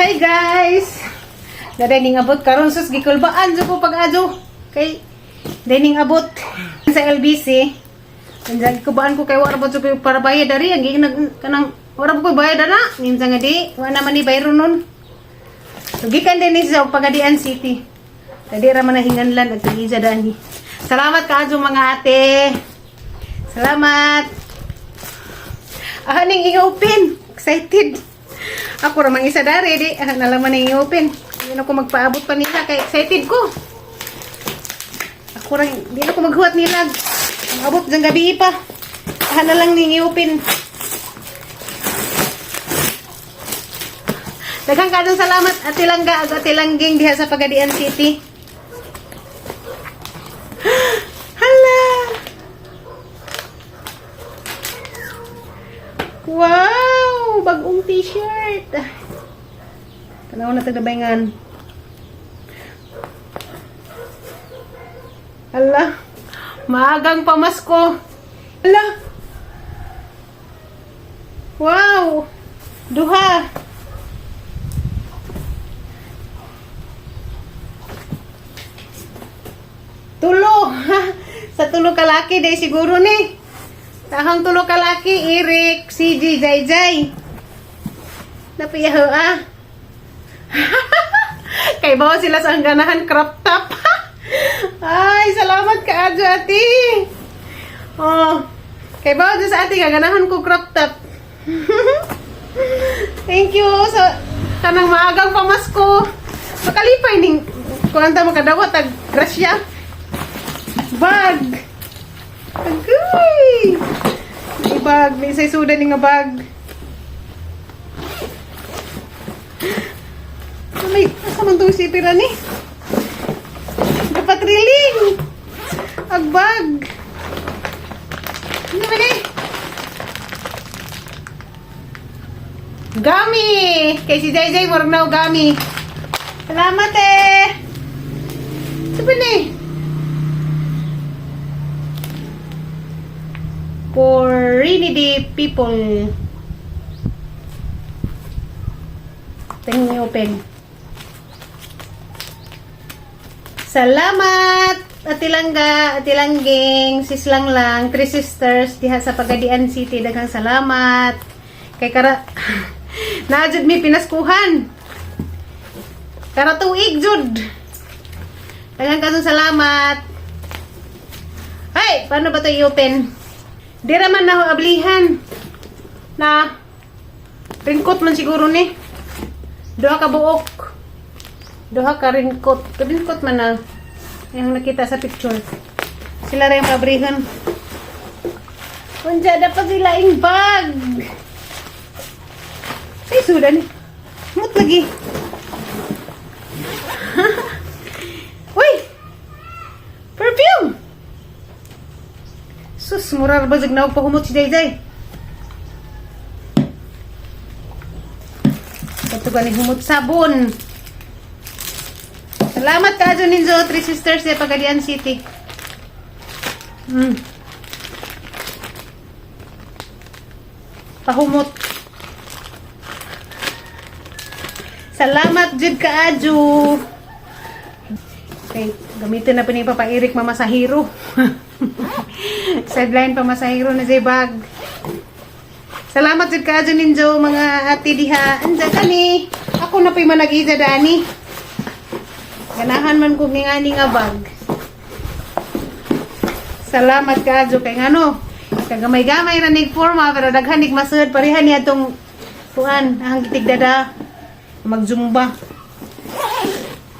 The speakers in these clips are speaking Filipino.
Hi guys! Na dining abot karon sus gikulbaan jud ko pag-adto kay dining abot sa LBC. Andiyan kubaan ko kay wala ba jud ko para bayad dari ang kanang wala ko bayad na. Minsan nga di wala naman ni bayro nun. So gikan din sa Pagadian City. Tadi ra man hinganlan at iza dani. Salamat kaadto mga ate. Salamat. Ning i-open. Excited. Ako ramang isa dari di nalaman na i-open. Hindi ako magpaabot pa nila kay excited ko. Ako rin, hindi ako maghuwat nila. Ang abot dyan gabi pa. Na lang ning i-open. Daghang kadong salamat Ate Langga ag Ate Langging diha sa Pagadian City. Hala! Wow! Bagong t-shirt. Tanaw na tagdabayngan. Hala! Maagang pamasko. Hala! Wow! Duha! Tulo! Sa tulo kalaki day siguro ni. Tahang tulo kalaki, Eric, CG, Jai. Napiyaho ah. Kay bawa sila sa ganahan crop top. Ay, salamat ka adyo ati. Oh, kay bawa dyan sa ati ganahan ko crop top. Thank you sa kanang maagang pamasko. Makalipay ning kuanta makadawat ag grasya. Bag. Agoy! May bag. May isay sudan nga bag. May kasamang itong sipiran eh. Dapat riling. Agbag. Ano ba eh? Gami! Kay si Jai Jai, murag na gami. Salamat eh! Ito ba eh? For rainy day people. Tingnan niyo open. Salamat Ate Langga, Ate Langging, Sis Lang, Three Sisters diha sa Pagadian City. Daghang salamat. Kay kara naajud mi pinaskuhan. Kara tuig jud. Daghang kasong salamat. Hey, paano ba 'to i-open? Di raman na ablihan na ringkot man siguro ni. Duha ka buok. Duha ka ringkot. Ringkot man na yung nakita sa picture. Sila rin mabrihan. Unja dapat sila ing bag. Ay sudan. Mut lagi. Uy! Perfume! Sus, murar bazag na pahumot si Jai. Ito ka ni humot sabon. Salamat ka dyan ninyo, Three Sisters sa Pagadian City. Pahumot. Salamat jud ka adyo. Okay, gamitin na pa ni Papa Eric mamasahiro. Sideline pamasahiro na sa bag. Salamat jud ka dyan ninyo mga ate diha. Anja kani. Ako na pa'y manag-iza dani. Ganahan man kong ngani nga bag. Salamat ka dyan kay ngano. Kagamay-gamay ranig forma pero daghanig masud parihan niya itong kuan ang gitigdada magjumba.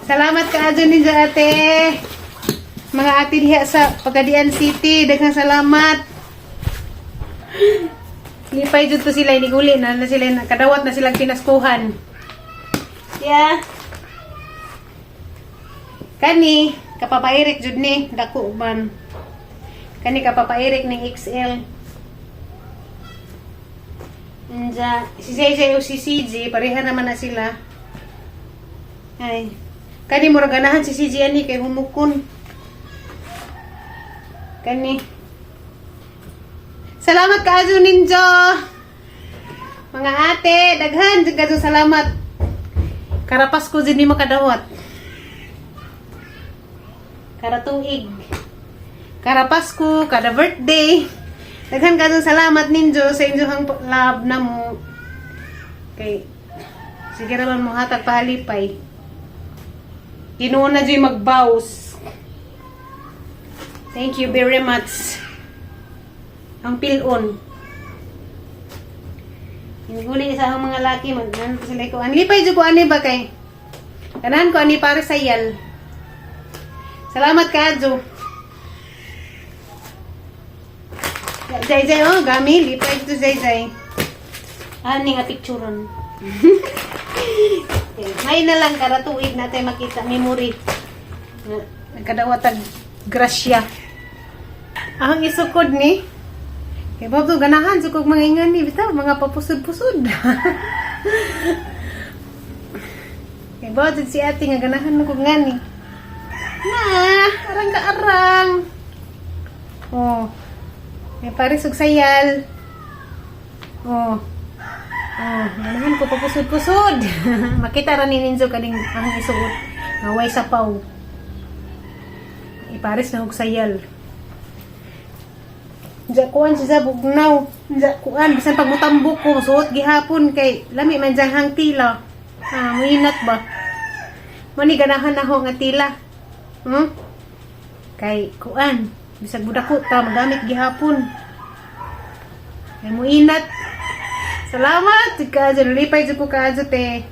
Salamat ka dyan ninyo ate. Mga ate diha sa Pagadian City, daghang salamat. Lipay jud to sila iniguli na sila nakadawat na silang pinaskuhan. Yeah. Kani kapapairik jud ni dako man. Kani kapapairik ning XL. Anja si JJ o si CJ pareha naman na sila. Ay. Kani murag ganahan si CJ ani kay humukon. Kani. Salamat ka ninyo. Mga ate, daghan jud kadto salamat. Karapas ko din ni makadawat. Karatuig. Karapas ko, kada birthday. Daghan ka salamat ninyo sa inyong love na mo. Okay. Sige naman mo hatag pahalipay. Kinuha na dyan mag-bows. Thank you very much. Ang pilon. Hinguli sa mga laki, magnan sila ko. Anlipay dyan ko ani ba kay? Kanahan ko ani para sa yal. Salamat ka, Adjo. Jay, oh, gami. Lipay dito, Jay. Ani nga pictureon. May na lang karatuig natin makita memory. Nagkadawatag grasya. Ang isukod ni. Kaya ba ito ganahan sukog mga ingan ni. Bitaw, mga papusod-pusod. Kaya ba ito si ate nga ganahan na kong ngani. Na, arang ka arang. Oh. May parisog sayal. Oh. Oh, ganahan ko papusod-pusod. Makita ra ni ninyo kaning ang isuot. Ngaway sapaw. Ipares na og sayal. Diya kuan siya sa bugnaw. Diya kuan bisan pag mutambok ko suot gihapon kay lami man jang hang tila. Ah, muinat ba? Mani ganahan ako nga tila. Kay kuan bisag budako ta magamit gihapon. Kay muinat. Salamat! Lipay dyan ko ka, te.